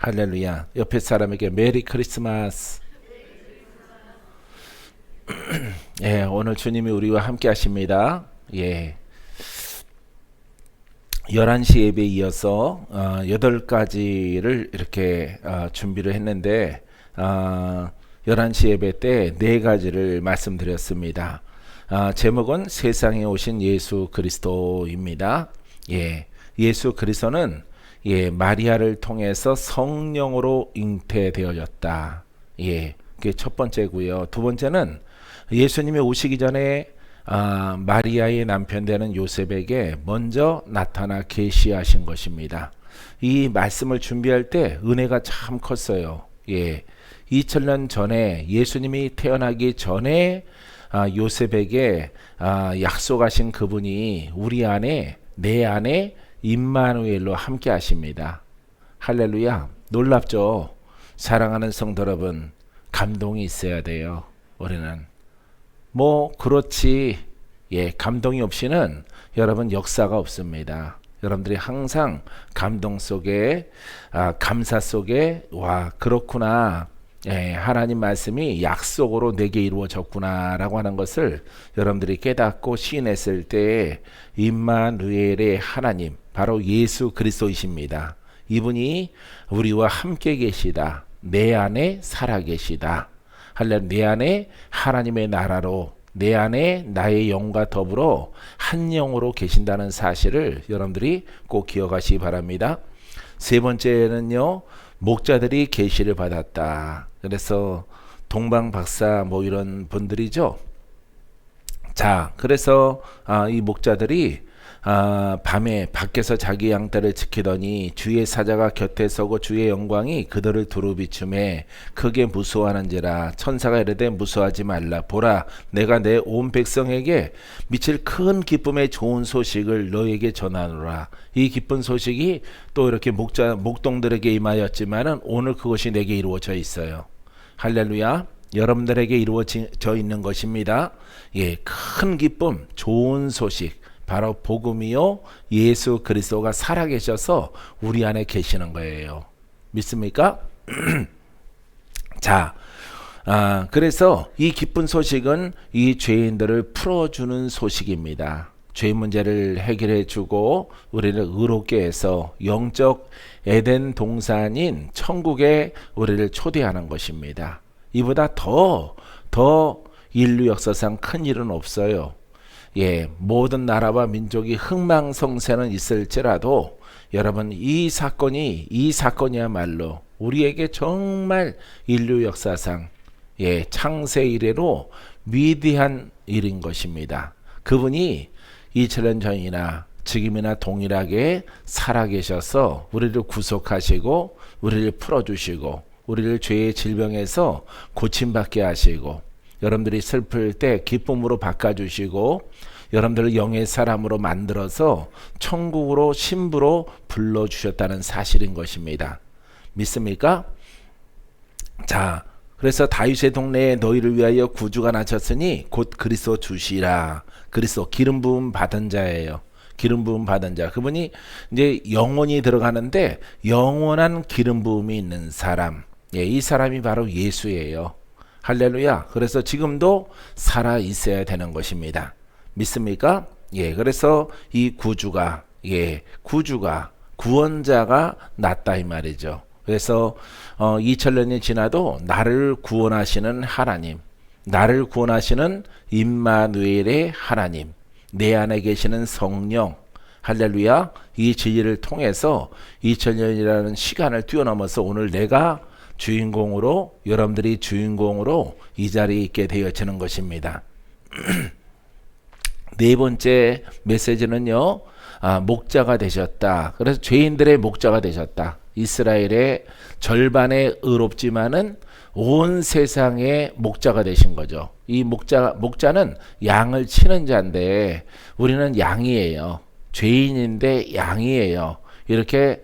할렐루야. 옆에 사람에게 메리 크리스마스. 예, 오늘 주님이 우리와 함께 하십니다. 예. 11시 예배에 이어서 8가지를 이렇게 준비를 했는데 11시 예배 때 4가지를 말씀드렸습니다. 제목은 세상에 오신 예수 그리스도입니다. 예. 예수 그리스도는 마리아를 통해서 성령으로 잉태되어졌다. 예. 그게 첫 번째고요. 두 번째는 예수님이 오시기 전에 마리아의 남편 되는 요셉에게 먼저 나타나 계시하신 것입니다. 이 말씀을 준비할 때 은혜가 참 컸어요. 예. 2000년 전에 예수님이 태어나기 전에 요셉에게 약속하신 그분이 우리 안에, 내 안에 임마누엘로 함께 하십니다. 할렐루야. 놀랍죠? 사랑하는 성도 여러분, 감동이 있어야 돼요. 우리는 그렇지. 예, 감동이 없이는 여러분 역사가 없습니다. 여러분들이 항상 감동 속에 감사 속에 와 그렇구나. 예, 하나님 말씀이 약속으로 내게 이루어졌구나 라고 하는 것을 여러분들이 깨닫고 시인했을 때 임마누엘의 하나님, 바로 예수 그리스도이십니다. 이분이 우리와 함께 계시다. 내 안에 살아계시다. 할렐루야. 내 안에 하나님의 나라로, 내 안에 나의 영과 더불어 한 영으로 계신다는 사실을 여러분들이 꼭 기억하시기 바랍니다. 세 번째는요, 목자들이 계시를 받았다. 그래서 동방박사 이런 분들이죠. 자, 그래서 이 목자들이 밤에 밖에서 자기 양떼를 지키더니 주의 사자가 곁에 서고 주의 영광이 그들을 두루 비추매 크게 무서워하는지라. 천사가 이르되 무서워하지 말라. 보라, 내가 내 온 백성에게 미칠 큰 기쁨의 좋은 소식을 너에게 전하노라. 이 기쁜 소식이 또 이렇게 목동들에게 임하였지만은 오늘 그것이 내게 이루어져 있어요. 할렐루야. 여러분들에게 이루어져 있는 것입니다. 예, 큰 기쁨, 좋은 소식, 바로 복음이요, 예수 그리스도가 살아계셔서 우리 안에 계시는 거예요. 믿습니까? 자, 그래서 이 기쁜 소식은 이 죄인들을 풀어주는 소식입니다. 죄 문제를 해결해주고 우리를 의롭게 해서 영적 에덴 동산인 천국에 우리를 초대하는 것입니다. 이보다 더 인류 역사상 큰 일은 없어요. 예, 모든 나라와 민족이 흥망성쇠는 있을지라도 여러분, 이 사건이야말로 우리에게 정말 인류 역사상 창세 이래로 위대한 일인 것입니다. 그분이 2000년 전이나 지금이나 동일하게 살아계셔서 우리를 구속하시고 우리를 풀어주시고 우리를 죄의 질병에서 고침받게 하시고 여러분들이 슬플 때 기쁨으로 바꿔주시고 여러분들을 영의 사람으로 만들어서 천국으로 신부로 불러주셨다는 사실인 것입니다. 믿습니까? 자, 그래서 다윗의 동네에 너희를 위하여 구주가 나셨으니 곧 그리스도 주시라. 그리스도 기름 부음 받은 자예요. 기름 부음 받은 자. 그분이 이제 영혼이 들어가는데 영원한 기름 부음이 있는 사람. 예, 이 사람이 바로 예수예요. 할렐루야. 그래서 지금도 살아 있어야 되는 것입니다. 믿습니까? 예, 그래서 이 구주가 구원자가 났다 이 말이죠. 그래서 2000년이 지나도 나를 구원하시는 하나님, 나를 구원하시는 임마누엘의 하나님, 내 안에 계시는 성령, 할렐루야. 이 진리를 통해서 2000년이라는 시간을 뛰어넘어서 오늘 내가 주인공으로, 여러분들이 주인공으로 이 자리에 있게 되어지는 것입니다. 네 번째 메시지는요, 목자가 되셨다. 그래서 죄인들의 목자가 되셨다. 이스라엘의 절반에 의롭지만은 온 세상의 목자가 되신 거죠. 이 목자는 양을 치는 자인데 우리는 양이에요. 죄인인데 양이에요. 이렇게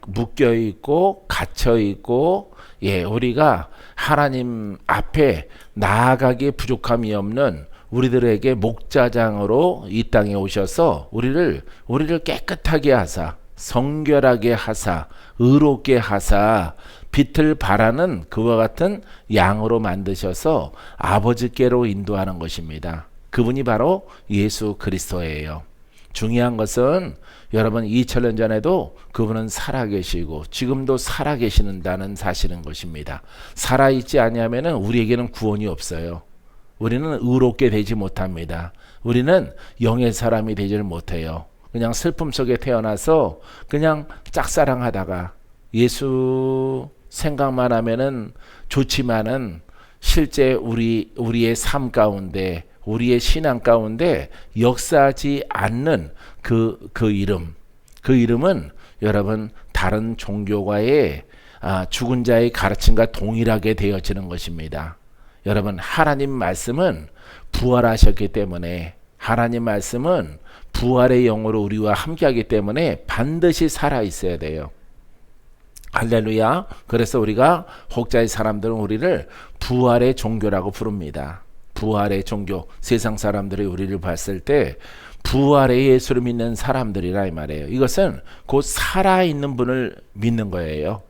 묶여 있고 갇혀 있고 우리가 하나님 앞에 나아가기에 부족함이 없는 우리들에게 목자장으로 이 땅에 오셔서 우리를 깨끗하게 하사 성결하게 하사 의롭게 하사 빛을 발하는 그와 같은 양으로 만드셔서 아버지께로 인도하는 것입니다. 그분이 바로 예수 그리스도예요. 중요한 것은 여러분 2000년 전에도 그분은 살아계시고 지금도 살아계시는다는 사실인 것입니다. 살아있지 아니하면 우리에게는 구원이 없어요. 우리는 의롭게 되지 못합니다. 우리는 영의 사람이 되지를 못해요. 그냥 슬픔 속에 태어나서 그냥 짝사랑하다가 예수 생각만 하면은 좋지만은 실제 우리의 삶 가운데 우리의 신앙 가운데 역사하지 않는 그 이름은 여러분 다른 종교과의 죽은 자의 가르침과 동일하게 되어지는 것입니다. 여러분 하나님 말씀은 부활하셨기 때문에 하나님 말씀은 부활의 영으로 우리와 함께하기 때문에 반드시 살아 있어야 돼요. 할렐루야. 그래서 우리가 혹자의 사람들은 우리를 부활의 종교라고 부릅니다. 부활의 종교. 세상 사람들이 우리를 봤을 때 부활의 예수를 믿는 사람들이라 이 말이에요. 이것은 곧 살아있는 분을 믿는 거예요.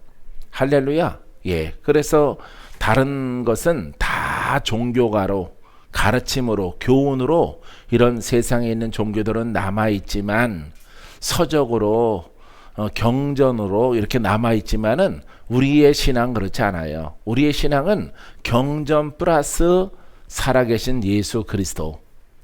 할렐루야. 예. 그래서 다른 것은 다 종교가로 가르침으로 교훈으로 이런 세상에 있는 종교들은 남아있지만 서적으로 경전으로 이렇게 남아있지만은 우리의 신앙 그렇지 않아요. 우리의 신앙은 경전 플러스 살아계신 예수 그리스도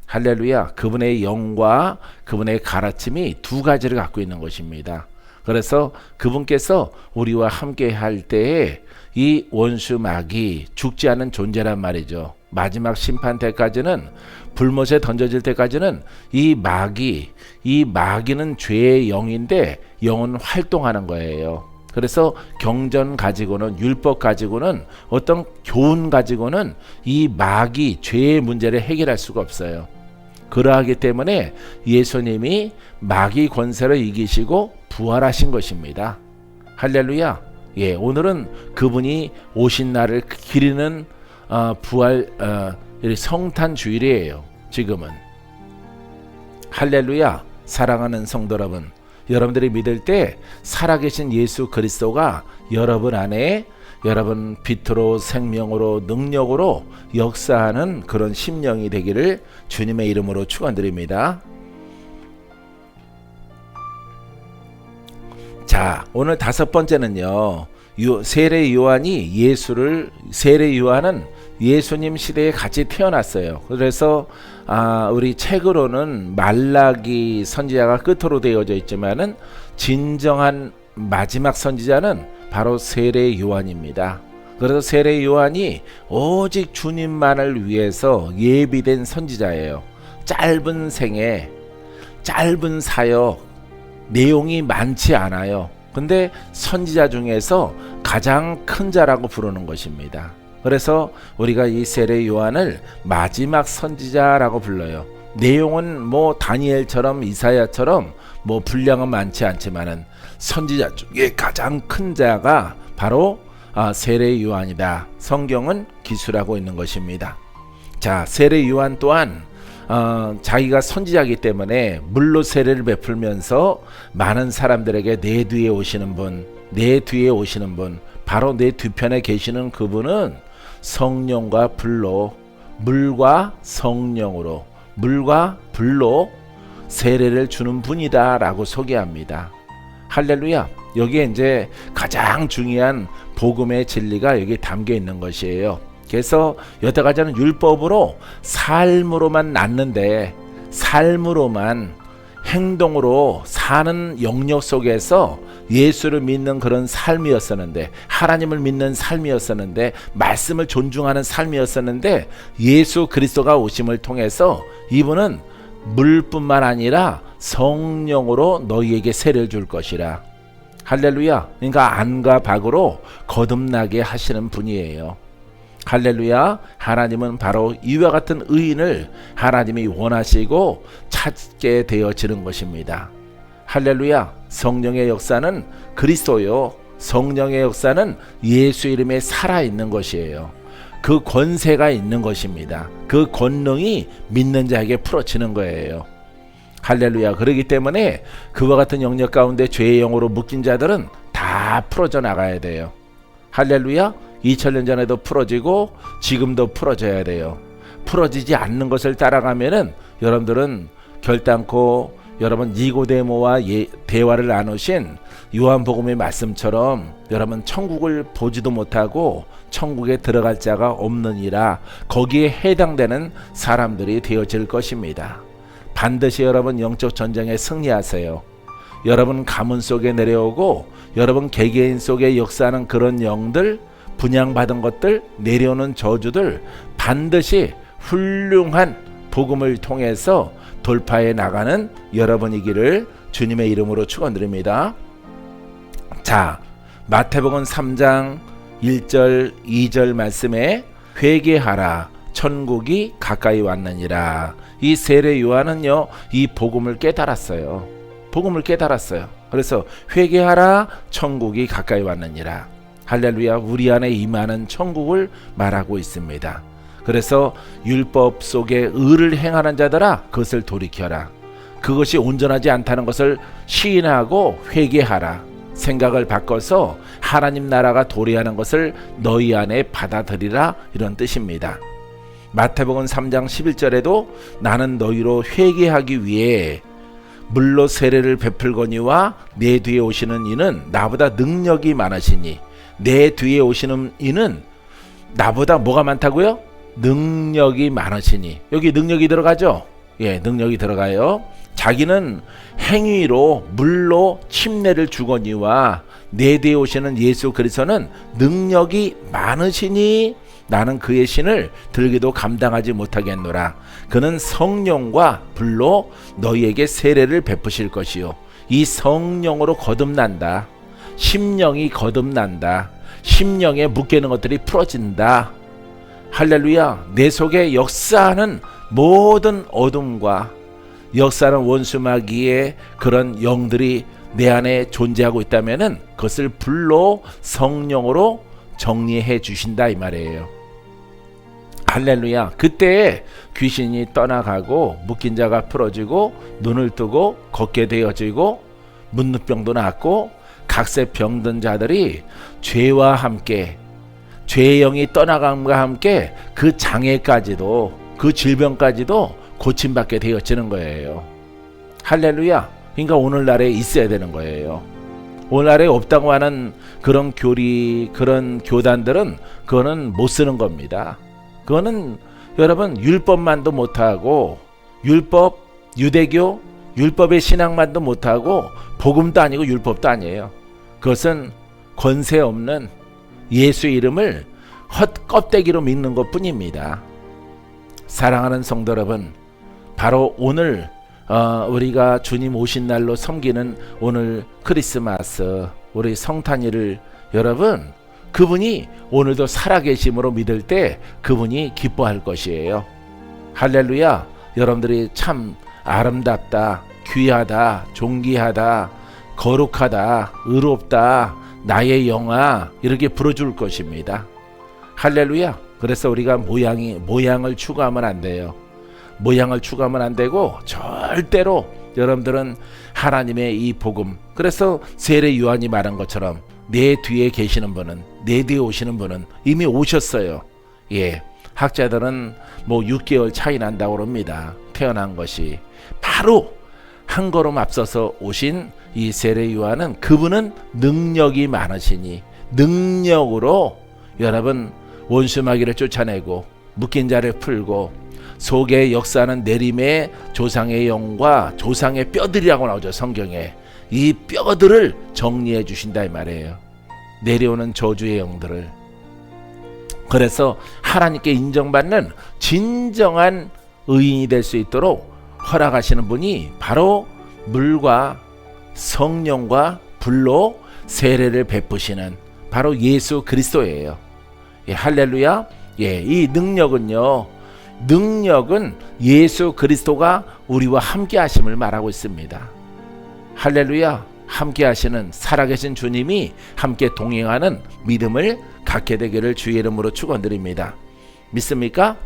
할렐루야 그분의 영과 그분의 가르침이 두 가지를 갖고 있는 것입니다. 그래서 그분께서 우리와 함께 할 때에 이 원수 마귀 죽지 않은 존재란 말이죠. 마지막 심판 때까지는 불못에 던져질 때까지는 이 마귀는 죄의 영인데 영은 활동하는 거예요. 그래서 경전 가지고는 율법 가지고는 어떤 교훈 가지고는 이 마귀 죄의 문제를 해결할 수가 없어요. 그러하기 때문에 예수님이 마귀 권세를 이기시고 부활하신 것입니다. 할렐루야. 예, 오늘은 그분이 오신 날을 기리는 부활 성탄 주일이에요. 지금은 할렐루야. 사랑하는 성도 여러분, 여러분들이 믿을 때 살아계신 예수 그리스도가 여러분 안에 여러분 빛으로 생명으로 능력으로 역사하는 그런 심령이 되기를 주님의 이름으로 축원드립니다. 자, 오늘 다섯 번째는요. 세례 요한은 예수님 시대에 같이 태어났어요. 그래서 우리 책으로는 말라기 선지자가 끝으로 되어져 있지만은 진정한 마지막 선지자는 바로 세례 요한입니다. 그래서 세례 요한이 오직 주님만을 위해서 예비된 선지자예요. 짧은 생애, 짧은 사역, 내용이 많지 않아요. 근데 선지자 중에서 가장 큰 자라고 부르는 것입니다. 그래서 우리가 이 세례 요한을 마지막 선지자라고 불러요. 내용은 뭐 다니엘처럼 이사야처럼 뭐 분량은 많지 않지만은 선지자 중에 가장 큰 자가 바로 세례 요한이다. 성경은 기술하고 있는 것입니다. 자, 세례 요한 또한 자기가 선지자이기 때문에 물로 세례를 베풀면서 많은 사람들에게 내 뒤에 오시는 분, 바로 내 뒤편에 계시는 그분은 성령과 불로, 물과 성령으로, 물과 불로 세례를 주는 분이다 라고 소개합니다. 할렐루야. 여기에 이제 가장 중요한 복음의 진리가 여기 담겨 있는 것이에요. 그래서 여태까지는 율법으로 삶으로만 낳는데 삶으로만 행동으로 사는 영역 속에서 예수를 믿는 그런 삶이었었는데 하나님을 믿는 삶이었었는데 말씀을 존중하는 삶이었었는데 예수 그리스도가 오심을 통해서 이분은 물뿐만 아니라 성령으로 너희에게 세례를 줄 것이라. 할렐루야. 그러니까 안과 박으로 거듭나게 하시는 분이에요. 할렐루야. 하나님은 바로 이와 같은 의인을 하나님이 원하시고 찾게 되어지는 것입니다. 할렐루야. 성령의 역사는 그리스도요. 성령의 역사는 예수 이름에 살아있는 것이에요. 그 권세가 있는 것입니다. 그 권능이 믿는 자에게 풀어지는 거예요. 할렐루야. 그렇기 때문에 그와 같은 영역 가운데 죄의 영으로 묶인 자들은 다 풀어져 나가야 돼요. 할렐루야. 2000년 전에도 풀어지고 지금도 풀어져야 돼요. 풀어지지 않는 것을 따라가면은 여러분들은 결단코 여러분 니고데모와 대화를 나누신 요한복음의 말씀처럼 여러분 천국을 보지도 못하고 천국에 들어갈 자가 없느니라, 거기에 해당되는 사람들이 되어질 것입니다. 반드시 여러분 영적 전쟁에 승리하세요. 여러분 가문 속에 내려오고 여러분 개개인 속에 역사하는 그런 영들, 분양받은 것들, 내려오는 저주들 반드시 훌륭한 복음을 통해서 돌파해 나가는 여러분이기를 주님의 이름으로 축원드립니다. 자, 마태복음 3장 1절 2절 말씀에 회개하라 천국이 가까이 왔느니라. 이 세례 요한은요 이 복음을 깨달았어요. 복음을 깨달았어요. 그래서 회개하라 천국이 가까이 왔느니라. 할렐루야. 우리 안에 임하는 천국을 말하고 있습니다. 그래서 율법 속에 의를 행하는 자들아 그것을 돌이켜라. 그것이 온전하지 않다는 것을 시인하고 회개하라. 생각을 바꿔서 하나님 나라가 도래하는 것을 너희 안에 받아들이라, 이런 뜻입니다. 마태복음 3장 11절에도 나는 너희로 회개하기 위해 물로 세례를 베풀거니와 내 뒤에 오시는 이는 나보다 능력이 많으시니. 내 뒤에 오시는 이는 나보다 뭐가 많다고요? 능력이 많으시니. 여기 능력이 들어가죠? 예, 능력이 들어가요. 자기는 행위로 물로 침례를 주거니와 내 뒤에 오시는 예수 그리스도는 능력이 많으시니 나는 그의 신을 들기도 감당하지 못하겠노라. 그는 성령과 불로 너희에게 세례를 베푸실 것이요. 이 성령으로 거듭난다. 심령이 거듭난다. 심령에 묶이는 것들이 풀어진다. 할렐루야. 내 속에 역사하는 모든 어둠과 역사하는 원수마귀의 그런 영들이 내 안에 존재하고 있다면은 그것을 불로 성령으로 정리해 주신다, 이 말이에요. 할렐루야. 그때 귀신이 떠나가고 묶인 자가 풀어지고 눈을 뜨고 걷게 되어지고 문둥병도 낫고 각세 병든 자들이 죄와 함께 죄의 영이 떠나감과 함께 그 장애까지도 그 질병까지도 고침받게 되어지는 거예요. 할렐루야. 그러니까 오늘날에 있어야 되는 거예요. 오늘날에 없다고 하는 그런 교리, 그런 교단들은 그거는 못 쓰는 겁니다. 그거는 여러분 율법만도 못하고 율법, 유대교, 율법의 신앙만도 못하고 복음도 아니고 율법도 아니에요. 그것은 권세 없는 예수의 이름을 헛껍데기로 믿는 것뿐입니다. 사랑하는 성도 여러분, 바로 오늘 우리가 주님 오신 날로 섬기는 오늘 크리스마스, 우리 성탄일을 여러분, 그분이 오늘도 살아계심으로 믿을 때 그분이 기뻐할 것이에요. 할렐루야. 여러분들이 참 아름답다, 귀하다, 존귀하다, 거룩하다, 의롭다, 나의 영아, 이렇게 부르줄 것입니다. 할렐루야. 그래서 우리가 모양을 추구하면 안 돼요. 모양을 추구하면 안 되고 절대로 여러분들은 하나님의 이 복음, 그래서 세례 요한이 말한 것처럼 내 뒤에 계시는 분은, 내 뒤에 오시는 분은 이미 오셨어요. 예, 학자들은 뭐 6개월 차이 난다고 합니다. 태어난 것이. 바로 한 걸음 앞서서 오신 이 세례 요한은 그분은 능력이 많으시니 능력으로 여러분 원수마귀를 쫓아내고 묶인 자를 풀고 속에 역사하는 내림의 조상의 영과 조상의 뼈들이라고 나오죠, 성경에. 이 뼈들을 정리해 주신다, 이 말이에요. 내려오는 저주의 영들을. 그래서 하나님께 인정받는 진정한 의인이 될 수 있도록 허락하시는 분이 바로 물과 성령과 불로 세례를 베푸시는 바로 예수 그리스도예요. 예, 할렐루야. 예, 이 능력은 예수 그리스도가 우리와 함께 하심을 말하고 있습니다. 할렐루야. 함께 하시는 살아계신 주님이 함께 동행하는 믿음을 갖게 되기를 주의 이름으로 축원드립니다. 믿습니까?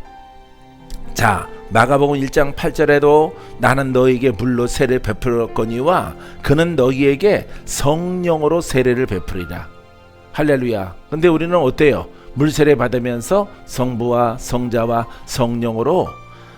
자, 마가복음 1장 8절에도 나는 너에게 물로 세례를 베풀었거니와 그는 너희에게 성령으로 세례를 베풀이라. 할렐루야. 근데 우리는 어때요? 물 세례 받으면서 성부와 성자와 성령으로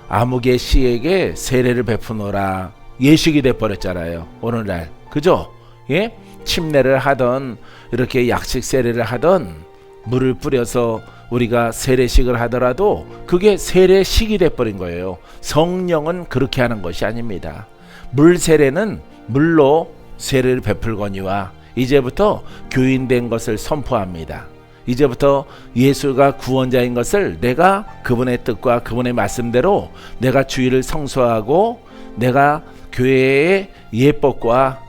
아무개 씨에게 세례를 베푸노라. 예식이 돼버렸잖아요, 오늘날. 그죠? 예? 침례를 하던, 이렇게 약식 세례를 하던, 물을 뿌려서 우리가 세례식을 하더라도 그게 세례식이 돼버린 거예요. 성령은 그렇게 하는 것이 아닙니다. 물 세례는 물로 세례를 베풀거니와 이제부터 교인된 것을 선포합니다. 이제부터 예수가 구원자인 것을 내가 그분의 뜻과 그분의 말씀대로 내가 주의를 성수하고 내가 교회의 예법과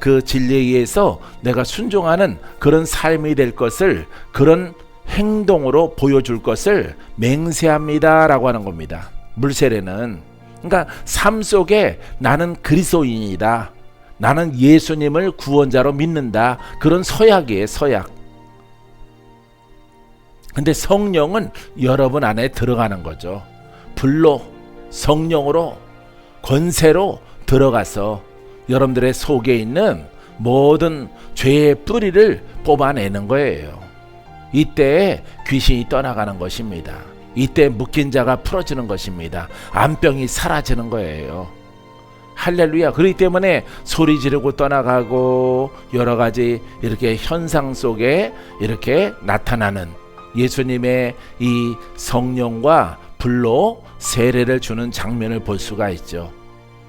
그 진리에 의해서 내가 순종하는 그런 삶이 될 것을, 그런 행동으로 보여줄 것을 맹세합니다 라고 하는 겁니다. 물세례는. 그러니까 삶 속에 나는 그리스도인이다, 나는 예수님을 구원자로 믿는다, 그런 서약이에요. 서약. 근데 성령은 여러분 안에 들어가는 거죠. 불로, 성령으로, 권세로 들어가서 여러분들의 속에 있는 모든 죄의 뿌리를 뽑아내는 거예요. 이때 귀신이 떠나가는 것입니다. 이때 묶인 자가 풀어지는 것입니다. 암병이 사라지는 거예요. 할렐루야. 그렇기 때문에 소리 지르고 떠나가고 여러 가지 이렇게 현상 속에 이렇게 나타나는 예수님의 이 성령과 불로 세례를 주는 장면을 볼 수가 있죠.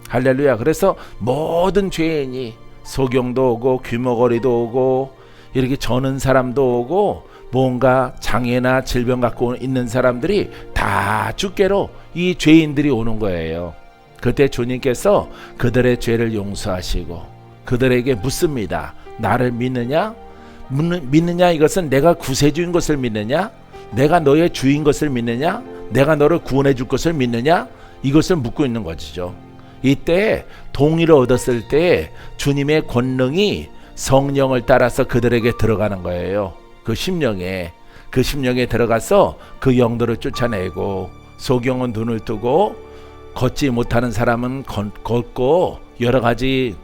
할렐루야. 그래서 모든 죄인이, 소경도 오고 귀머거리도 오고 이렇게 저는 사람도 오고 뭔가 장애나 질병 갖고 있는 사람들이 다 주께로 이 죄인들이 오는 거예요. 그때 주님께서 그들의 죄를 용서하시고 그들에게 묻습니다. 나를 믿느냐? 믿느냐? 이것은 내가 구세주인 것을 믿느냐? 내가 너의 주인 것을 믿느냐? 내가 너를 구원해 줄 것을 믿느냐? 이것을 묻고 있는 것이죠. 이때 동의를 얻었을 때 주님의 권능이 성령을 따라서 그들에게 들어가는 거예요. 그 심령에 들어가서 그 영들을 쫓아내고, 소경은 눈을 뜨고 걷지 못하는 사람은 걷고, 여러 가지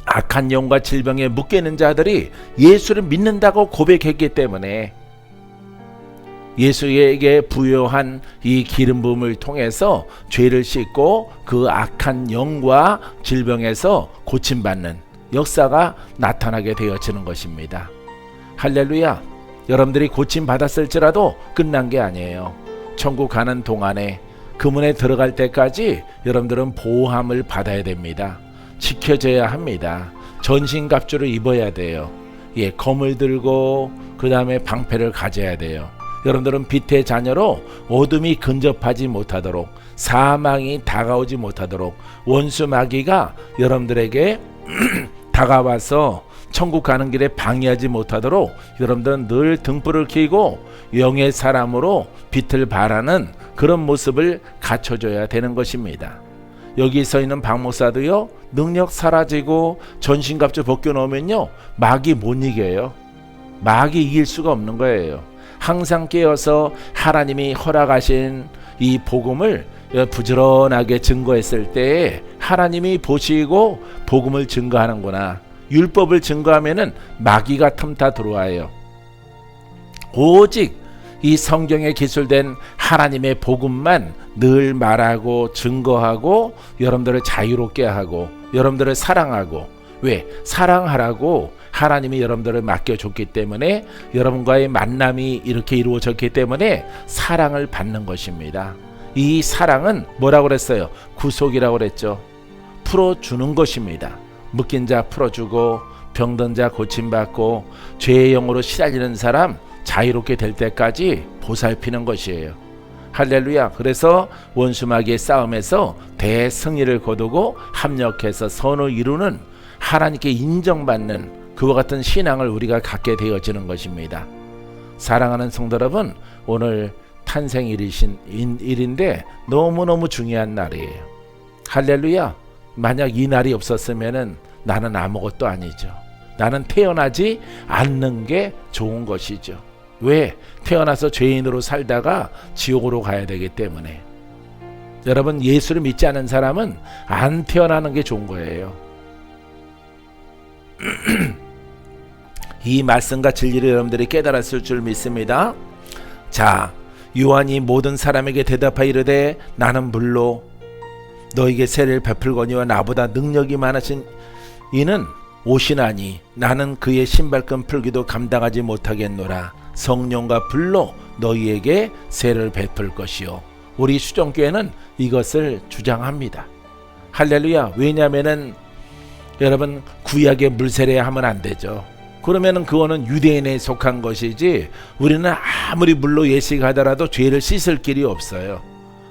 악한 영과 질병에 묶여있는 자들이 예수를 믿는다고 고백했기 때문에 예수에게 부여한 이 기름 부음을 통해서 죄를 씻고 그 악한 영과 질병에서 고침받는 역사가 나타나게 되어지는 것입니다. 할렐루야. 여러분들이 고침받았을지라도 끝난 게 아니에요. 천국 가는 동안에 그 문에 들어갈 때까지 여러분들은 보호함을 받아야 됩니다. 지켜져야 합니다. 전신갑주를 입어야 돼요. 예, 검을 들고 그 다음에 방패를 가져야 돼요. 여러분들은 빛의 자녀로 어둠이 근접하지 못하도록, 사망이 다가오지 못하도록, 원수 마귀가 여러분들에게 다가와서 천국 가는 길에 방해하지 못하도록 여러분들은 늘 등불을 켜고 영의 사람으로 빛을 발하는 그런 모습을 갖춰줘야 되는 것입니다. 여기 서 있는 박 목사도요, 능력 사라지고 전신갑주 벗겨놓으면요 마귀 못 이겨요. 마귀 이길 수가 없는 거예요. 항상 깨어서 하나님이 허락하신 이 복음을 부지런하게 증거했을 때 하나님이 보시고 복음을 증거하는구나. 율법을 증거하면은 마귀가 틈타 들어와요. 오직 이 성경에 기술된 하나님의 복음만 늘 말하고 증거하고 여러분들을 자유롭게 하고 여러분들을 사랑하고, 왜? 사랑하라고 하나님이 여러분들을 맡겨줬기 때문에, 여러분과의 만남이 이렇게 이루어졌기 때문에 사랑을 받는 것입니다. 이 사랑은 뭐라고 그랬어요? 구속이라고 그랬죠. 풀어주는 것입니다. 묶인 자 풀어주고 병든 자 고침받고 죄의 영으로 시달리는 사람 자유롭게 될 때까지 보살피는 것이에요. 할렐루야. 그래서 원수마귀의 싸움에서 대승리를 거두고 합력해서 선을 이루는, 하나님께 인정받는 그와 같은 신앙을 우리가 갖게 되어지는 것입니다. 사랑하는 성도 여러분, 오늘 탄생일인데 너무너무 중요한 날이에요. 할렐루야. 만약 이 날이 없었으면 나는 아무것도 아니죠. 나는 태어나지 않는 게 좋은 것이죠. 왜? 태어나서 죄인으로 살다가 지옥으로 가야 되기 때문에. 여러분, 예수를 믿지 않은 사람은 안 태어나는 게 좋은 거예요. 이 말씀과 진리를 여러분들이 깨달았을 줄 믿습니다. 자, 요한이 모든 사람에게 대답하여 이르되 나는 물로 너에게 세례를 베풀거니와 나보다 능력이 많으신 이는 오시나니 나는 그의 신발끈 풀기도 감당하지 못하겠노라. 성령과 불로 너희에게 세례를 베풀 것이요. 우리 수정교회는 이것을 주장합니다. 할렐루야. 왜냐하면은 여러분, 구약의 물세례 하면 안 되죠. 그러면은 그거는 유대인에 속한 것이지, 우리는 아무리 물로 예식하더라도 죄를 씻을 길이 없어요.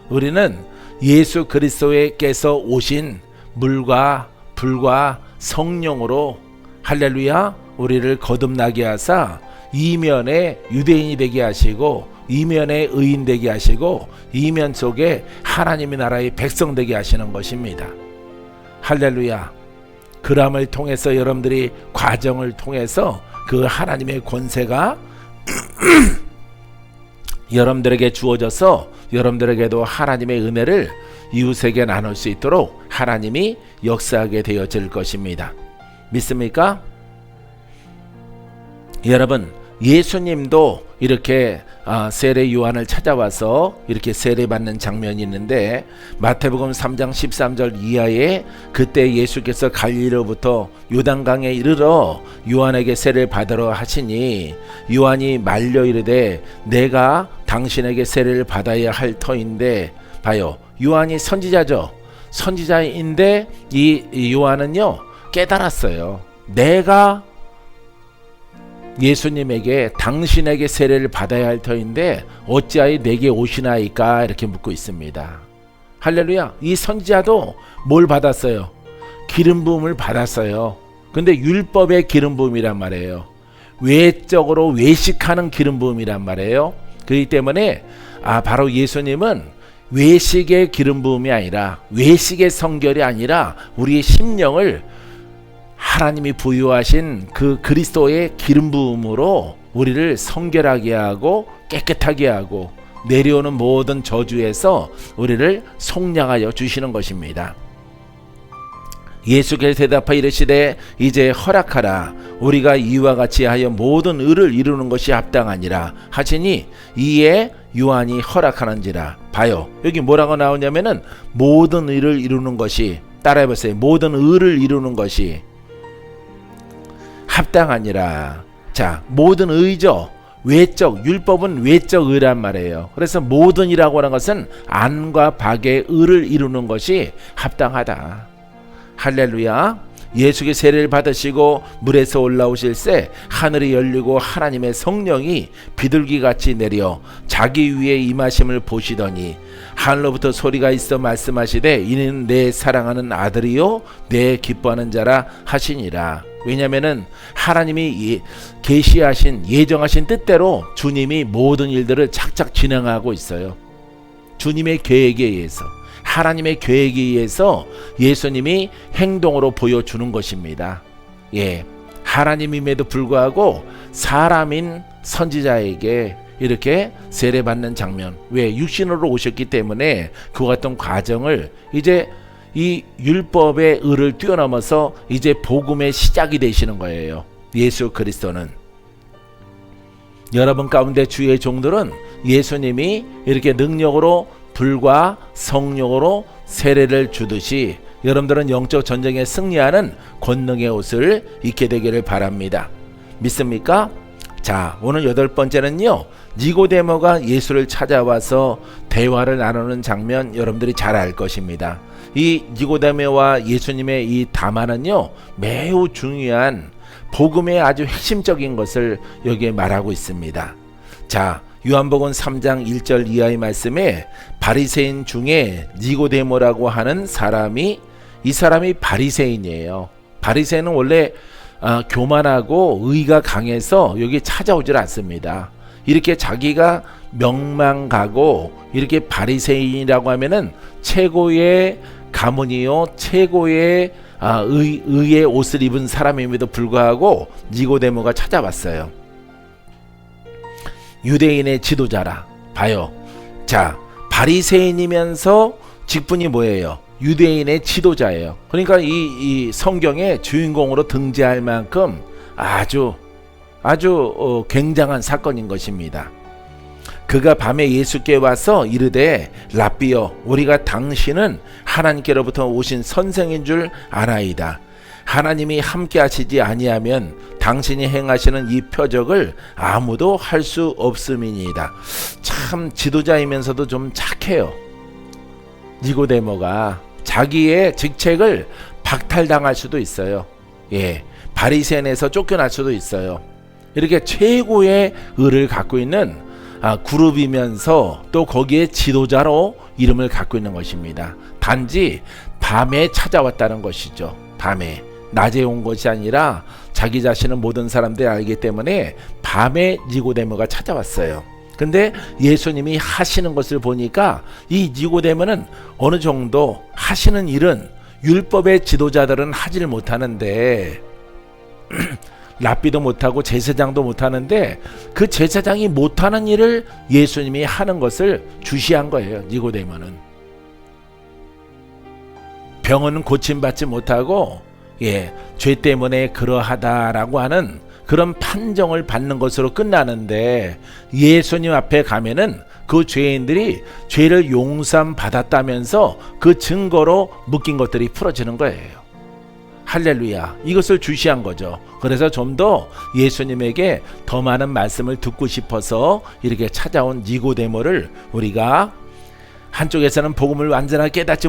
우리는 예수 그리스도께서 오신 물과 불과 성령으로, 할렐루야, 우리를 거듭나게 하사 이면에 유대인이 되게 하시고 이면에 의인 되게 하시고 이면 속에 하나님의 나라의 백성 되게 하시는 것입니다. 할렐루야. 그람을 통해서 여러분들이 과정을 통해서 그 하나님의 권세가 여러분들에게 주어져서 여러분들에게도 하나님의 은혜를 이웃에게 나눌 수 있도록 하나님이 역사하게 되어질 것입니다. 믿습니까? 여러분, 예수님도 이렇게 세례 요한을 찾아와서 이렇게 세례받는 장면이 있는데, 마태복음 3장 13절 이하에 그때 예수께서 갈릴리로부터 요단강에 이르러 요한에게 세례를 받으러 하시니 요한이 말려 이르되 내가 당신에게 세례를 받아야 할 터인데, 봐요, 요한이 선지자죠. 선지자인데 이 요한은요 깨달았어요. 내가 예수님에게 당신에게 세례를 받아야 할 터인데 어찌하여 내게 오시나이까, 이렇게 묻고 있습니다. 할렐루야. 이 선지자도 뭘 받았어요? 기름 부음을 받았어요. 근데 율법의 기름 부음이란 말이에요. 외적으로 외식하는 기름 부음이란 말이에요. 그렇기 때문에 바로 예수님은 외식의 기름 부음이 아니라, 외식의 성결이 아니라 우리의 심령을 하나님이 부여하신 그 그리스도의 기름 부음으로 우리를 성결하게 하고 깨끗하게 하고 내려오는 모든 저주에서 우리를 속량하여 주시는 것입니다. 예수께서 대답하여 이르시되 이제 허락하라. 우리가 이와 같이 하여 모든 의를 이루는 것이 합당하니라 하시니 이에 요한이 허락하는지라. 봐요, 여기 뭐라고 나오냐면은 모든 의를 이루는 것이, 따라해보세요. 모든 의를 이루는 것이 합당하니라. 자, 모든 의죠. 외적, 율법은 외적 의란 말이에요. 그래서 모든이라고 하는 것은 안과 박의 의를 이루는 것이 합당하다. 할렐루야. 예수께 세례를 받으시고 물에서 올라오실새 하늘이 열리고 하나님의 성령이 비둘기같이 내려 자기 위에 임하심을 보시더니 하늘로부터 소리가 있어 말씀하시되 이는 내 사랑하는 아들이요 내 기뻐하는 자라 하시니라. 왜냐하면은 하나님이 계시하신 예정하신 뜻대로 주님이 모든 일들을 착착 진행하고 있어요. 주님의 계획에 의해서, 하나님의 계획에 의해서 예수님이 행동으로 보여주는 것입니다. 예, 하나님임에도 불구하고 사람인 선지자에게 이렇게 세례받는 장면, 왜? 육신으로 오셨기 때문에 그 같은 과정을 이제 이 율법의 의를 뛰어넘어서 이제 복음의 시작이 되시는 거예요. 예수 그리스도는. 여러분 가운데 주의 종들은 예수님이 이렇게 능력으로 불과 성령으로 세례를 주듯이 여러분들은 영적 전쟁에 승리하는 권능의 옷을 입게 되기를 바랍니다. 믿습니까? 자, 오늘 8번째는요, 니고데모가 예수를 찾아와서 대화를 나누는 장면, 여러분들이 잘 알 것입니다. 이 니고데모와 예수님의 이 담화는요 매우 중요한 복음의 아주 핵심적인 것을 여기에 말하고 있습니다. 자, 요한복음 3장 1절 이하의 말씀에 바리새인 중에 니고데모라고 하는 사람이, 이 사람이 바리새인이에요. 바리새인은 원래 교만하고 의가 강해서 여기 찾아오질 않습니다. 이렇게 자기가 명망가고 이렇게 바리새인이라고 하면은 최고의 가문이요 최고의 의의 옷을 입은 사람임에도 불구하고 니고데모가 찾아왔어요. 유대인의 지도자라. 봐요. 자, 바리새인이면서 직분이 뭐예요? 유대인의 지도자예요. 그러니까 이 성경의 주인공으로 등재할 만큼 아주 굉장한 사건인 것입니다. 그가 밤에 예수께 와서 이르되 랍비여 우리가 당신은 하나님께로부터 오신 선생인 줄 아나이다. 하나님이 함께 하시지 아니하면 당신이 행하시는 이 표적을 아무도 할 수 없음이니이다. 참 지도자이면서도 좀 착해요. 니고데모가 자기의 직책을 박탈당할 수도 있어요. 바리새인에서 쫓겨날 수도 있어요. 이렇게 최고의 의를 갖고 있는 그룹이면서 또 거기에 지도자로 이름을 갖고 있는 것입니다. 단지 밤에 찾아왔다는 것이죠. 밤에, 낮에 온 것이 아니라 자기 자신은 모든 사람들이 알기 때문에 밤에 니고데모가 찾아왔어요. 근데 예수님이 하시는 것을 보니까 이 니고데모는 어느 정도 하시는 일은 율법의 지도자들은 하질 못하는데 랍비도 못하고 제사장도 못하는데 그 제사장이 못하는 일을 예수님이 하는 것을 주시한 거예요. 니고데모는 병은 고침받지 못하고 죄 때문에 그러하다라고 하는 그런 판정을 받는 것으로 끝나는데 예수님 앞에 가면은 그 죄인들이 죄를 용서함 받았다면서 그 증거로 묶인 것들이 풀어지는 거예요. 할렐루야. 이것을 주시한 거죠. 그래서 좀 더 예수님에게 더 많은 말씀을 듣고 싶어서 이렇게 찾아온 니고데모를 우리가 한쪽에서는 복음을 완전하게 깨닫지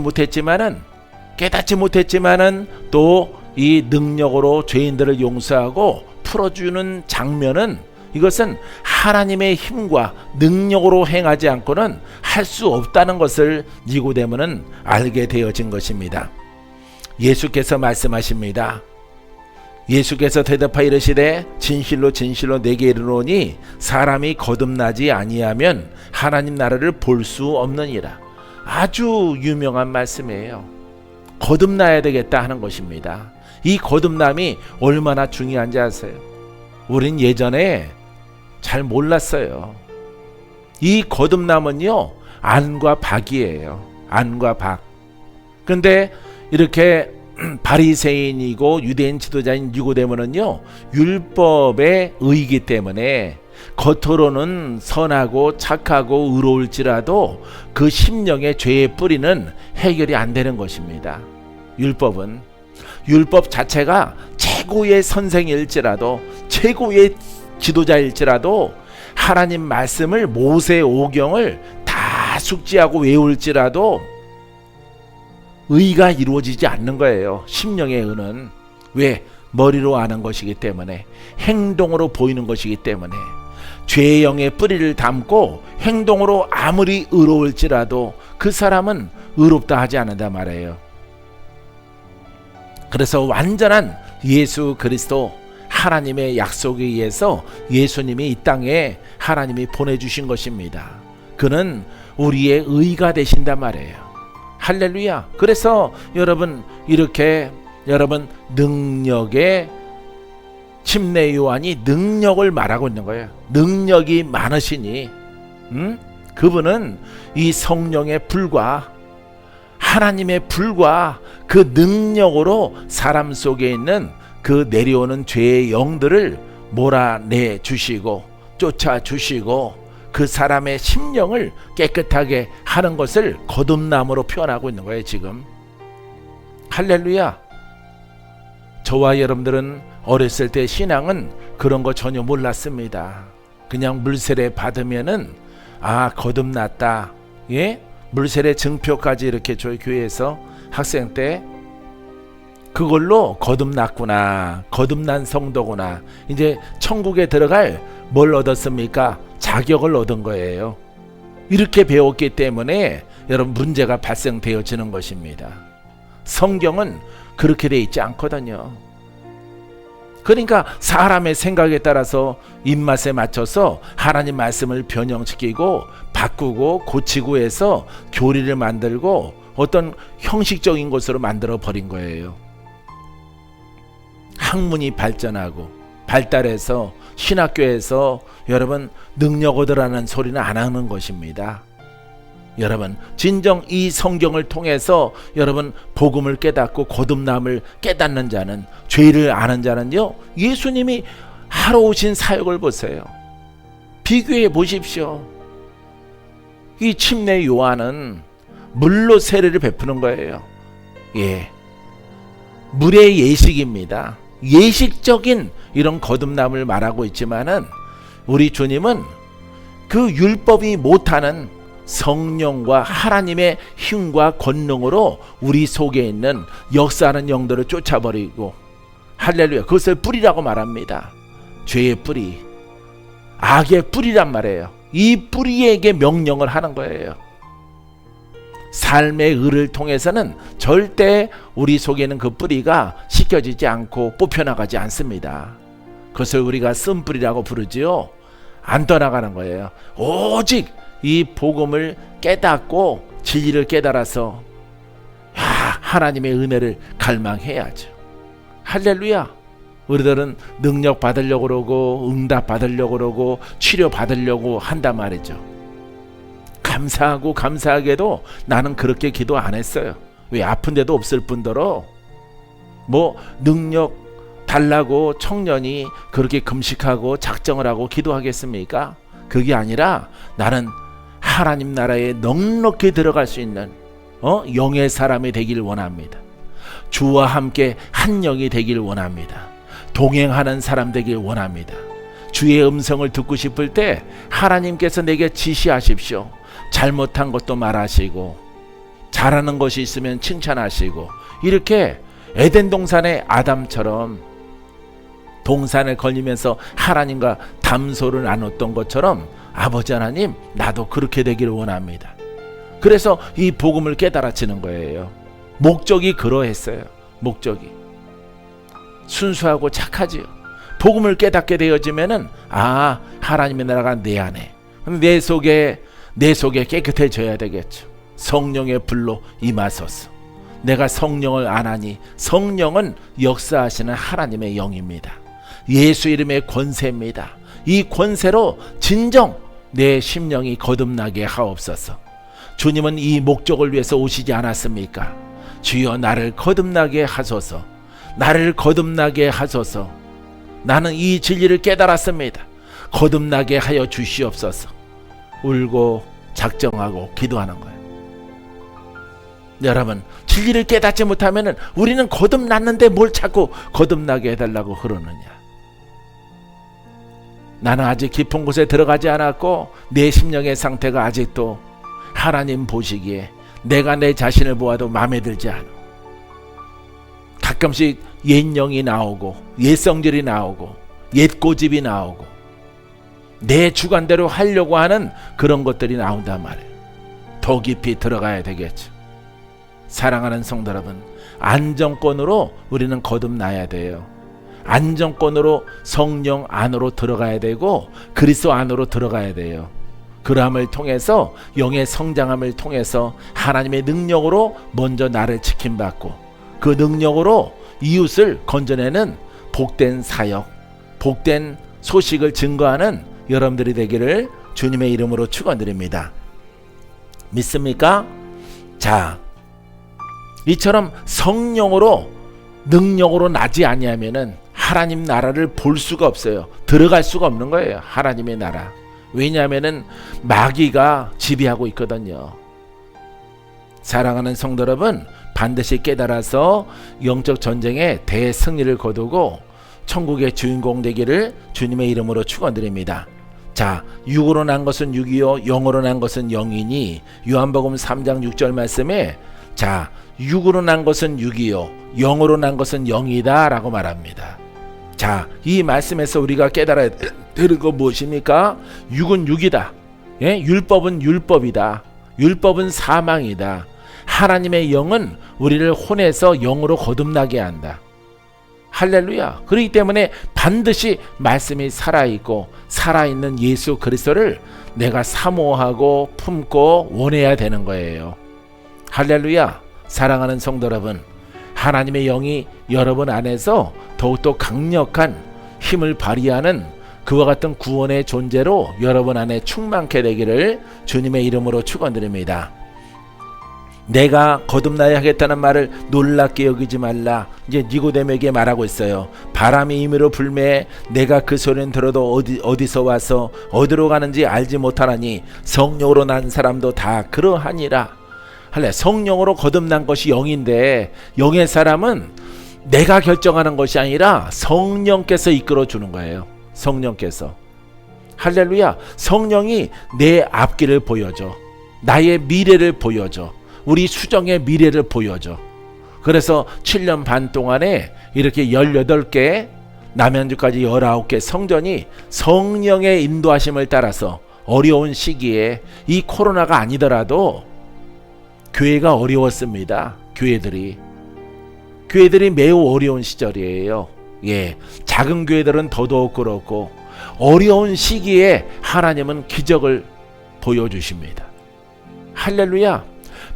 못했지만은 또 이 능력으로 죄인들을 용서하고 풀어주는 장면은 이것은 하나님의 힘과 능력으로 행하지 않고는 할 수 없다는 것을 니고데모는 알게 되어진 것입니다. 예수께서 말씀하십니다. 예수께서 대답하여 이르시되 진실로 진실로 내게 이르노니 사람이 거듭나지 아니하면 하나님 나라를 볼 수 없느니라. 아주 유명한 말씀이에요. 거듭나야 되겠다 하는 것입니다. 이 거듭남이 얼마나 중요한지 아세요? 우린 예전에 잘 몰랐어요. 이 거듭남은요, 안과 박이에요. 안과 박. 근데 이렇게 바리새인이고 유대인 지도자인 니고데모는요, 율법의 의이기 때문에 겉으로는 선하고 착하고 의로울지라도 그 심령의 죄의 뿌리는 해결이 안 되는 것입니다. 율법 자체가 최고의 선생일지라도 최고의 지도자일지라도 하나님 말씀을 모세 오경을 다 숙지하고 외울지라도 의가 이루어지지 않는 거예요. 심령의 의는. 왜? 머리로 아는 것이기 때문에, 행동으로 보이는 것이기 때문에. 죄의 영의 뿌리를 담고 행동으로 아무리 의로울지라도 그 사람은 의롭다 하지 않는다 말이에요. 그래서 완전한 예수 그리스도 하나님의 약속에 의해서 예수님이 이 땅에 하나님이 보내주신 것입니다. 그는 우리의 의가 되신단 말이에요. 할렐루야. 그래서 여러분 이렇게 능력의 침례 요한이 능력을 말하고 있는 거예요. 능력이 많으시니 그분은 이 성령의 불과 하나님의 불과 그 능력으로 사람 속에 있는 그 내려오는 죄의 영들을 몰아내 주시고 쫓아 주시고 그 사람의 심령을 깨끗하게 하는 것을 거듭남으로 표현하고 있는 거예요. 지금 할렐루야. 저와 여러분들은 어렸을 때 신앙은 그런 거 전혀 몰랐습니다. 그냥 물세례 받으면은 거듭났다. 물세례 증표까지 이렇게 저희 교회에서 학생 때 그걸로 거듭났구나, 거듭난 성도구나, 이제 천국에 들어갈 뭘 얻었습니까? 자격을 얻은 거예요. 이렇게 배웠기 때문에 여러분 문제가 발생되어지는 것입니다. 성경은 그렇게 돼 있지 않거든요. 그러니까 사람의 생각에 따라서 입맛에 맞춰서 하나님 말씀을 변형시키고 바꾸고 고치고 해서 교리를 만들고 어떤 형식적인 것으로 만들어 버린 거예요. 학문이 발달해서 신학교에서 여러분 능력 얻으라는 소리는 안 하는 것입니다. 여러분, 진정 이 성경을 통해서 여러분 복음을 깨닫고 거듭남을 깨닫는 자는, 죄를 아는 자는요, 예수님이 하러 오신 사역을 보세요. 비교해 보십시오. 이 침례 요한은 물로 세례를 베푸는 거예요. 예, 물의 예식입니다. 예식적인 이런 거듭남을 말하고 있지만은 우리 주님은 그 율법이 못하는 성령과 하나님의 힘과 권능으로 우리 속에 있는 역사하는 영들을 쫓아버리고, 할렐루야, 그것을 뿌리라고 말합니다. 죄의 뿌리, 악의 뿌리란 말이에요. 이 뿌리에게 명령을 하는 거예요. 삶의 의를 통해서는 절대 우리 속에는 그 뿌리가 씻겨지지 않고 뽑혀나가지 않습니다. 그것을 우리가 쓴뿌리라고 부르지요. 안 떠나가는 거예요. 오직 이 복음을 깨닫고 진리를 깨달아서 하나님의 은혜를 갈망해야죠. 할렐루야. 우리들은 능력 받으려고 그러고 응답 받으려고 그러고 치료 받으려고 한단 말이죠. 감사하고 감사하게도 나는 그렇게 기도 안 했어요. 왜? 아픈 데도 없을 뿐더러 뭐 능력 달라고 청년이 그렇게 금식하고 작정을 하고 기도하겠습니까? 그게 아니라 나는 하나님 나라에 넉넉히 들어갈 수 있는 영의 사람이 되길 원합니다. 주와 함께 한 영이 되길 원합니다. 동행하는 사람 되길 원합니다. 주의 음성을 듣고 싶을 때 하나님께서 내게 지시하십시오. 잘못한 것도 말하시고 잘하는 것이 있으면 칭찬하시고, 이렇게 에덴 동산의 아담처럼 동산을 걸리면서 하나님과 담소를 나눴던 것처럼 아버지 하나님, 나도 그렇게 되기를 원합니다. 그래서 이 복음을 깨달아지는 거예요. 목적이 그러했어요. 목적이 순수하고 착하지요. 복음을 깨닫게 되어지면은 하나님의 나라가 내 안에, 내 속에 깨끗해져야 되겠죠. 성령의 불로 임하소서. 내가 성령을 안 하니 성령은 역사하시는 하나님의 영입니다. 예수 이름의 권세입니다. 이 권세로 진정 내 심령이 거듭나게 하옵소서. 주님은 이 목적을 위해서 오시지 않았습니까? 주여 나를 거듭나게 하소서. 나를 거듭나게 하소서. 나는 이 진리를 깨달았습니다. 거듭나게 하여 주시옵소서. 울고 작정하고 기도하는 거예요. 여러분, 진리를 깨닫지 못하면 우리는 거듭났는데 뭘 자꾸 거듭나게 해달라고 그러느냐. 나는 아직 깊은 곳에 들어가지 않았고 내 심령의 상태가 아직도 하나님 보시기에 내가 내 자신을 보아도 마음에 들지 않아. 가끔씩 옛 영이 나오고 옛 성질이 나오고 옛 고집이 나오고 내 주관대로 하려고 하는 그런 것들이 나온단 말이에요. 더 깊이 들어가야 되겠죠. 사랑하는 성도 여러분, 안정권으로 우리는 거듭나야 돼요. 안정권으로 성령 안으로 들어가야 되고 그리스도 안으로 들어가야 돼요. 그러함을 통해서 영의 성장함을 통해서 하나님의 능력으로 먼저 나를 지킴받고 그 능력으로 이웃을 건져내는 복된 사역, 복된 소식을 증거하는 여러분들이 되기를 주님의 이름으로 축원드립니다. 믿습니까? 자, 이처럼 성령으로 능력으로 나지 아니하면은 하나님 나라를 볼 수가 없어요. 들어갈 수가 없는 거예요. 하나님의 나라. 왜냐하면은 마귀가 지배하고 있거든요. 사랑하는 성도 여러분, 반드시 깨달아서 영적 전쟁에 대승리를 거두고 천국의 주인공 되기를 주님의 이름으로 축원드립니다. 자, 육으로 난 것은 육이요 영으로 난 것은 영이니, 요한복음 3장 6절 말씀에 자, 육으로 난 것은 육이요 영으로 난 것은 영이다 라고 말합니다. 자, 이 말씀에서 우리가 깨달아야 되는 건 무엇입니까? 육은 육이다. 예? 율법은 율법이다. 율법은 사망이다. 하나님의 영은 우리를 혼에서 영으로 거듭나게 한다. 할렐루야. 그렇기 때문에 반드시 말씀이 살아있고 살아있는 예수 그리스도를 내가 사모하고 품고 원해야 되는 거예요. 할렐루야. 사랑하는 성도 여러분, 하나님의 영이 여러분 안에서 더욱더 강력한 힘을 발휘하는 그와 같은 구원의 존재로 여러분 안에 충만케 되기를 주님의 이름으로 축원드립니다. 내가 거듭나야 하겠다는 말을 놀랍게 여기지 말라. 이제 니고데모에게 말하고 있어요. 바람이 임의로 불매 내가 그 소리는 들어도 어디서 와서 어디로 가는지 알지 못하나니 성령으로 난 사람도 다 그러하니라. 할래, 성령으로 거듭난 것이 영인데 영의 사람은 내가 결정하는 것이 아니라 성령께서 이끌어 주는 거예요. 성령께서. 할렐루야. 성령이 내 앞길을 보여줘. 나의 미래를 보여줘. 우리 수정의 미래를 보여줘. 그래서 7년 반 동안에 이렇게 18개 남현주까지 19개 성전이 성령의 인도하심을 따라서 어려운 시기에 이 코로나가 아니더라도 교회가 어려웠습니다. 교회들이 매우 어려운 시절이에요. 예, 작은 교회들은 더더욱 그렇고 어려운 시기에 하나님은 기적을 보여주십니다. 할렐루야.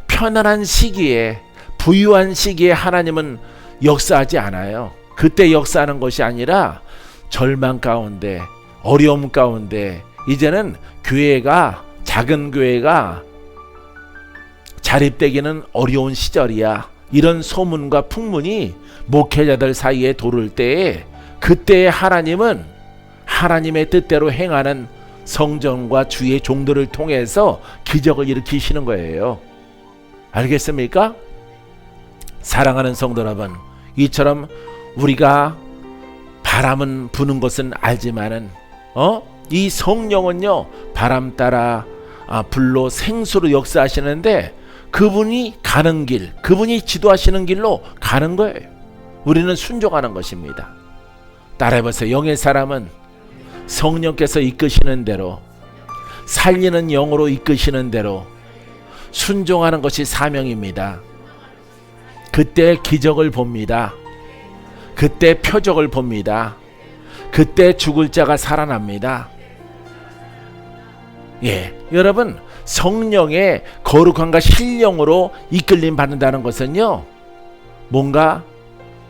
편안한 시기에, 부유한 시기에 하나님은 역사하지 않아요. 그때 역사하는 것이 아니라 절망 가운데, 어려움 가운데, 이제는 교회가, 작은 교회가 자립되기는 어려운 시절이야. 이런 소문과 풍문이 목회자들 사이에 도를 때에, 그때에 하나님은 하나님의 뜻대로 행하는 성전과 주의 종들을 통해서 기적을 일으키시는 거예요. 알겠습니까? 사랑하는 성도 여러분, 이처럼 우리가 바람은 부는 것은 알지만은 이 성령은요, 바람 따라 불로 생수로 역사하시는데 그분이 가는 길, 그분이 지도하시는 길로 가는 거예요. 우리는 순종하는 것입니다. 따라해보세요. 영의 사람은 성령께서 이끄시는 대로, 살리는 영으로 이끄시는 대로 순종하는 것이 사명입니다. 그때 기적을 봅니다. 그때 표적을 봅니다. 그때 죽을 자가 살아납니다. 예, 여러분, 성령의 거룩함과 신령으로 이끌림 받는다는 것은요, 뭔가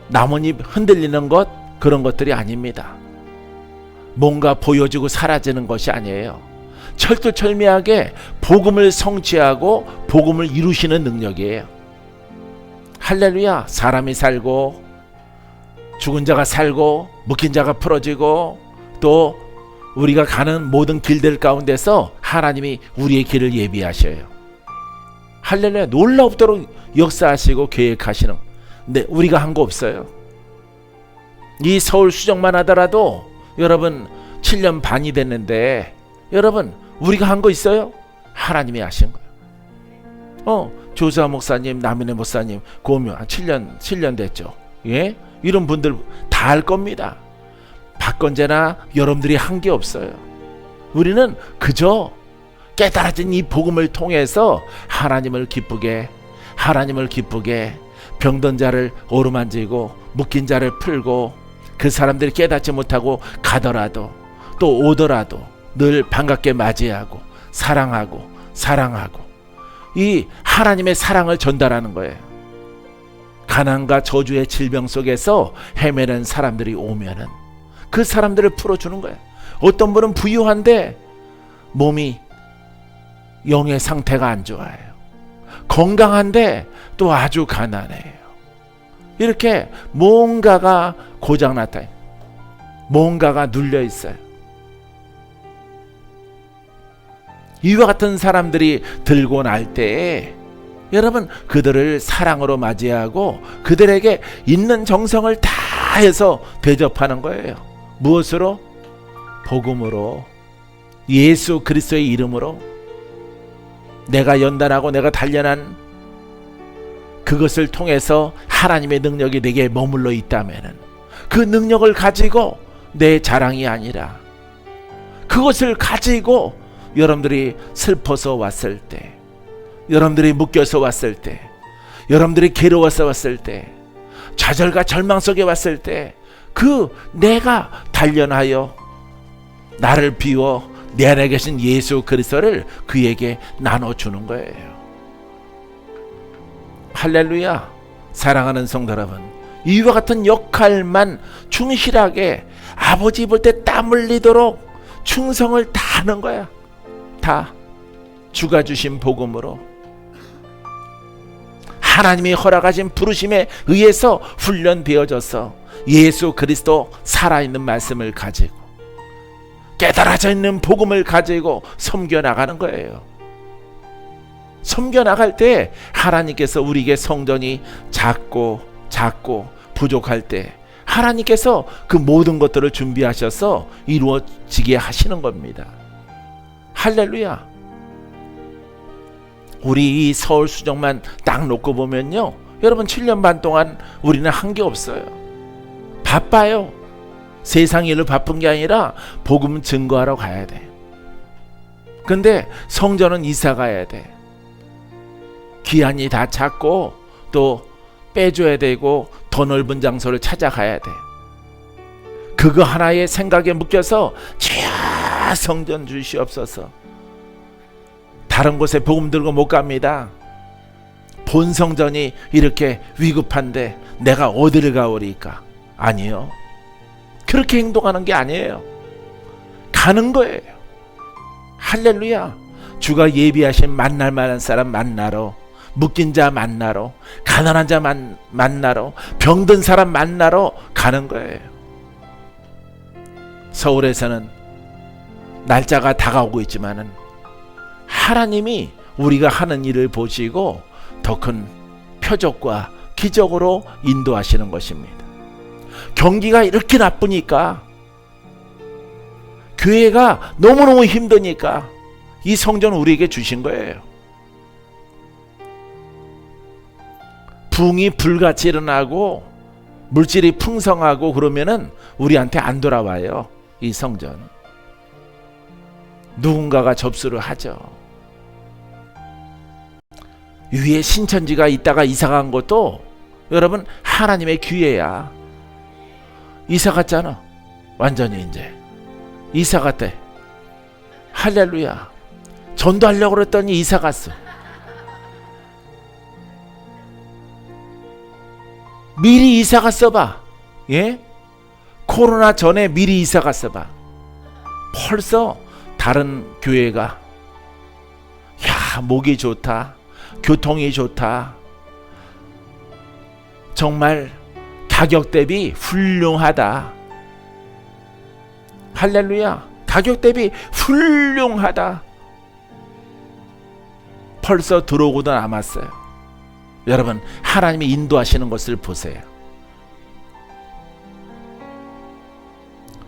나뭇잎 흔들리는 것, 그런 것들이 아닙니다. 뭔가 보여지고 사라지는 것이 아니에요. 철두철미하게 복음을 성취하고 복음을 이루시는 능력이에요. 할렐루야. 사람이 살고, 죽은 자가 살고, 묶인 자가 풀어지고, 또 우리가 가는 모든 길들 가운데서 하나님이 우리의 길을 예비하셔요. 할렐루야. 놀랍도록 역사하시고 계획하시는. 근데 우리가 한 거 없어요. 이 서울 수정만 하더라도 여러분 7년 반이 됐는데, 여러분 우리가 한 거 있어요? 하나님이 하신 거예요. 조사 목사님, 남인의 목사님 고명 7년 됐죠. 예? 이런 분들 다 할 겁니다. 박건재나 여러분들이 한 게 없어요. 우리는 그저 깨달아진 이 복음을 통해서 하나님을 기쁘게 병든 자를 어루만지고 묶인 자를 풀고, 그 사람들이 깨닫지 못하고 가더라도 또 오더라도 늘 반갑게 맞이하고 사랑하고 이 하나님의 사랑을 전달하는 거예요. 가난과 저주의 질병 속에서 헤매는 사람들이 오면은 그 사람들을 풀어주는 거예요. 어떤 분은 부유한데 몸이, 영의 상태가 안 좋아요. 건강한데 또 아주 가난해요. 이렇게 뭔가가 고장났다, 뭔가가 눌려 있어요. 이와 같은 사람들이 들고 날 때에 여러분, 그들을 사랑으로 맞이하고 그들에게 있는 정성을 다해서 대접하는 거예요. 무엇으로? 복음으로, 예수 그리스도의 이름으로. 내가 연단하고 내가 단련한 그것을 통해서 하나님의 능력이 내게 머물러 있다면 그 능력을 가지고 내 자랑이 아니라 그것을 가지고 여러분들이 슬퍼서 왔을 때, 여러분들이 묶여서 왔을 때, 여러분들이 괴로워서 왔을 때, 좌절과 절망 속에 왔을 때, 그 내가 단련하여 나를 비워 내 안에 계신 예수 그리스도를 그에게 나눠주는 거예요. 할렐루야. 사랑하는 성도 여러분, 이와 같은 역할만 충실하게 아버지 볼 때 땀 흘리도록 충성을 다 하는 거야. 다 주가 주신 복음으로, 하나님이 허락하신 부르심에 의해서 훈련되어져서 예수 그리스도 살아있는 말씀을 가지고 깨달아져 있는 복음을 가지고 섬겨나가는 거예요. 섬겨나갈 때 하나님께서 우리에게 성전이 작고 부족할 때 하나님께서 그 모든 것들을 준비하셔서 이루어지게 하시는 겁니다. 할렐루야. 우리 이 서울 수정만 딱 놓고 보면요, 여러분 7년 반 동안 우리는 한 게 없어요. 바빠요. 세상 일로 바쁜 게 아니라 복음 증거하러 가야 돼. 근데 성전은 이사 가야 돼. 기한이 다 찼고 또 빼줘야 되고 더 넓은 장소를 찾아가야 돼. 그거 하나의 생각에 묶여서 주야 성전 주시옵소서. 다른 곳에 복음 들고 못 갑니다. 본 성전이 이렇게 위급한데 내가 어디를 가오리까? 아니요. 그렇게 행동하는 게 아니에요. 가는 거예요. 할렐루야. 주가 예비하신 만날 만한 사람 만나러, 묶인 자 만나러, 가난한 자 만나러, 병든 사람 만나러 가는 거예요. 서울에서는 날짜가 다가오고 있지만은 하나님이 우리가 하는 일을 보시고 더 큰 표적과 기적으로 인도하시는 것입니다. 경기가 이렇게 나쁘니까, 교회가 너무너무 힘드니까 이 성전 우리에게 주신 거예요. 붕이 불같이 일어나고 물질이 풍성하고 그러면은 우리한테 안 돌아와요. 이 성전 누군가가 접수를 하죠. 위에 신천지가 있다가 이사간 것도 여러분 하나님의 기회야. 이사 갔잖아. 완전히 이제 이사 갔대. 할렐루야. 전도하려고 그랬더니 이사 갔어. 미리 이사 갔어 봐. 예? 코로나 전에 미리 이사 갔어 봐. 벌써 다른 교회가 야 목이 좋다, 교통이 좋다, 정말 가격 대비 훌륭하다. 할렐루야. 가격 대비 훌륭하다. 벌써 들어오고도 남았어요. 여러분 하나님이 인도하시는 것을 보세요.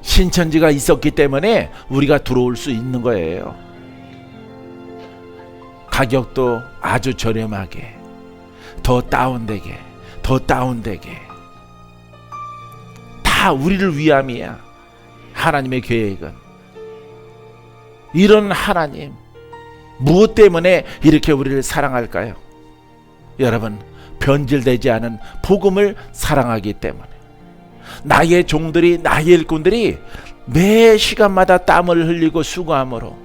신천지가 있었기 때문에 우리가 들어올 수 있는 거예요. 가격도 아주 저렴하게, 더 다운되게, 더 다운되게, 다 우리를 위함이야. 하나님의 계획은. 이런 하나님 무엇 때문에 이렇게 우리를 사랑할까요? 여러분 변질되지 않은 복음을 사랑하기 때문에. 나의 종들이, 나의 일꾼들이 매 시간마다 땀을 흘리고 수고함으로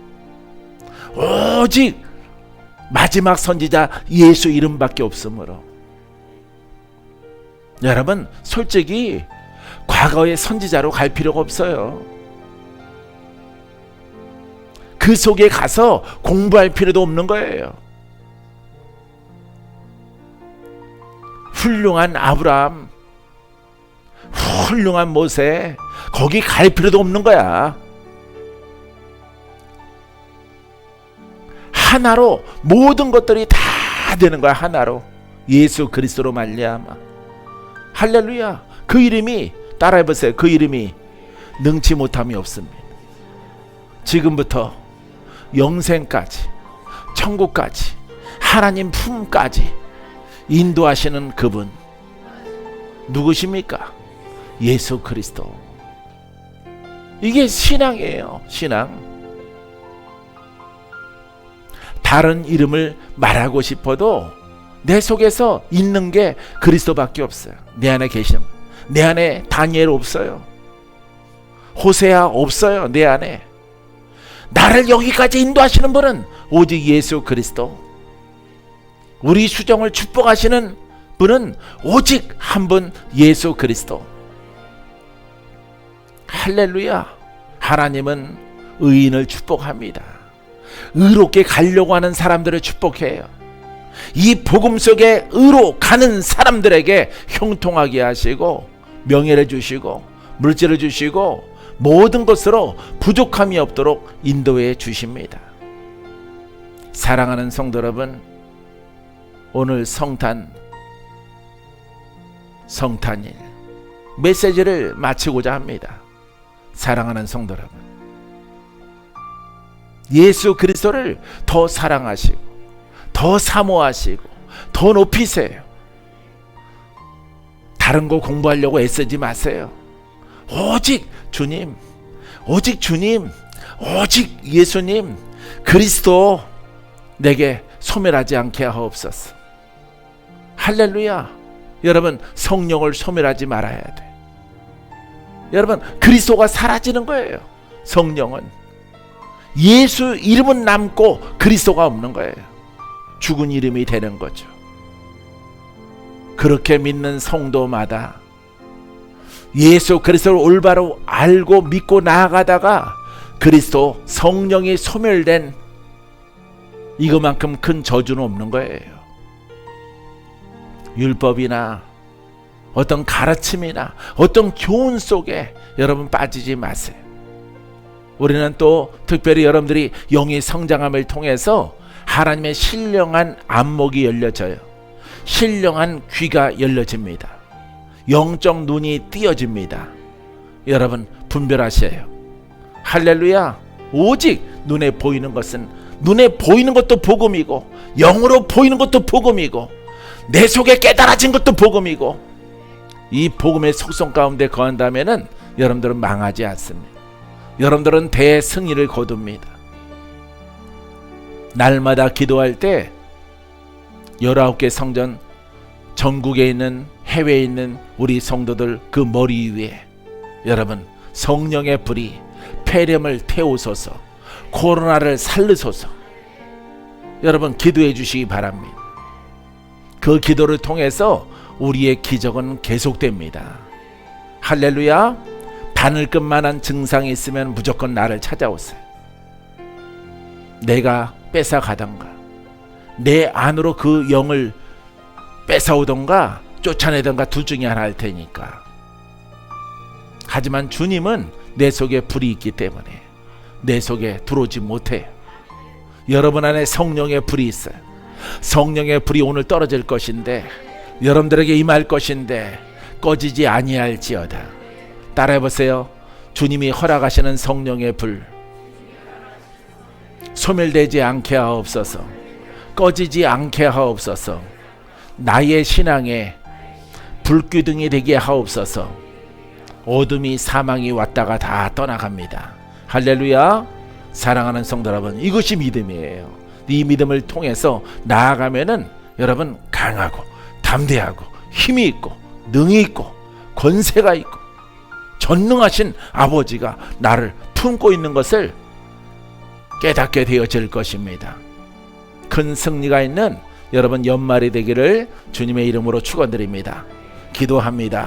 오직 마지막 선지자 예수 이름밖에 없으므로. 여러분 솔직히 과거의 선지자로 갈 필요가 없어요. 그 속에 가서 공부할 필요도 없는 거예요. 훌륭한 아브라함, 훌륭한 모세, 거기 갈 필요도 없는 거야. 하나로 모든 것들이 다 되는 거야. 하나로 예수 그리스도로 말미암아. 할렐루야. 그 이름이 따라해보세요. 그 이름이 능치 못함이 없습니다. 지금부터 영생까지, 천국까지, 하나님 품까지 인도하시는 그분 누구십니까? 예수 그리스도. 이게 신앙이에요. 신앙. 다른 이름을 말하고 싶어도 내 속에서 있는 게 그리스도밖에 없어요. 내 안에 계시는, 내 안에 다니엘 없어요. 호세아 없어요. 내 안에. 나를 여기까지 인도하시는 분은 오직 예수 그리스도. 우리 수정을 축복하시는 분은 오직 한 분, 예수 그리스도. 할렐루야. 하나님은 의인을 축복합니다. 의롭게 가려고 하는 사람들을 축복해요. 이 복음 속에 의로 가는 사람들에게 형통하게 하시고 명예를 주시고 물질을 주시고 모든 것으로 부족함이 없도록 인도해 주십니다. 사랑하는 성도 여러분, 오늘 성탄일 메시지를 마치고자 합니다. 사랑하는 성도 여러분, 예수 그리스도를 더 사랑하시고 더 사모하시고 더 높이세요. 다른 거 공부하려고 애쓰지 마세요. 오직 주님, 오직 주님, 오직 예수님 그리스도 내게 소멸하지 않게 하옵소서. 할렐루야. 여러분, 성령을 소멸하지 말아야 돼. 여러분, 그리스도가 사라지는 거예요. 성령은 예수 이름은 남고 그리스도가 없는 거예요. 죽은 이름이 되는 거죠. 그렇게 믿는 성도마다 예수 그리스도를 올바로 알고 믿고 나아가다가 그리스도 성령이 소멸된 이거만큼 큰 저주는 없는 거예요. 율법이나 어떤 가르침이나 어떤 교훈 속에 여러분 빠지지 마세요. 우리는 또 특별히 여러분들이 영의 성장함을 통해서 하나님의 신령한 안목이 열려져요. 신령한 귀가 열려집니다. 영적 눈이 띄어집니다. 여러분 분별하셔요. 할렐루야. 오직 눈에 보이는 것은, 눈에 보이는 것도 복음이고 영으로 보이는 것도 복음이고 내 속에 깨달아진 것도 복음이고, 이 복음의 속성 가운데 거한다면은 여러분들은 망하지 않습니다. 여러분들은 대승리를 거둡니다. 날마다 기도할 때 19개 성전, 전국에 있는 해외에 있는 우리 성도들 그 머리 위에 여러분 성령의 불이 폐렴을 태우소서, 코로나를 살르소서. 여러분 기도해 주시기 바랍니다. 그 기도를 통해서 우리의 기적은 계속됩니다. 할렐루야. 바늘끝만한 증상이 있으면 무조건 나를 찾아오세요. 내가 뺏어가던가 내 안으로 그 영을 뺏어오던가 쫓아내던가 둘 중에 하나 할 테니까. 하지만 주님은 내 속에 불이 있기 때문에 내 속에 들어오지 못해요. 여러분 안에 성령의 불이 있어요. 성령의 불이 오늘 떨어질 것인데, 여러분들에게 임할 것인데 꺼지지 아니할지어다. 따라해보세요. 주님이 허락하시는 성령의 불 소멸되지 않게 하옵소서. 꺼지지 않게 하옵소서. 나의 신앙에 불기둥이 되게 하옵소서. 어둠이 사망이 왔다가 다 떠나갑니다. 할렐루야. 사랑하는 성도 여러분, 이것이 믿음이에요. 이 믿음을 통해서 나아가면은 여러분 강하고 담대하고 힘이 있고 능이 있고 권세가 있고 전능하신 아버지가 나를 품고 있는 것을 깨닫게 되어질 것입니다. 큰 승리가 있는 여러분 연말이 되기를 주님의 이름으로 축원드립니다. 기도합니다.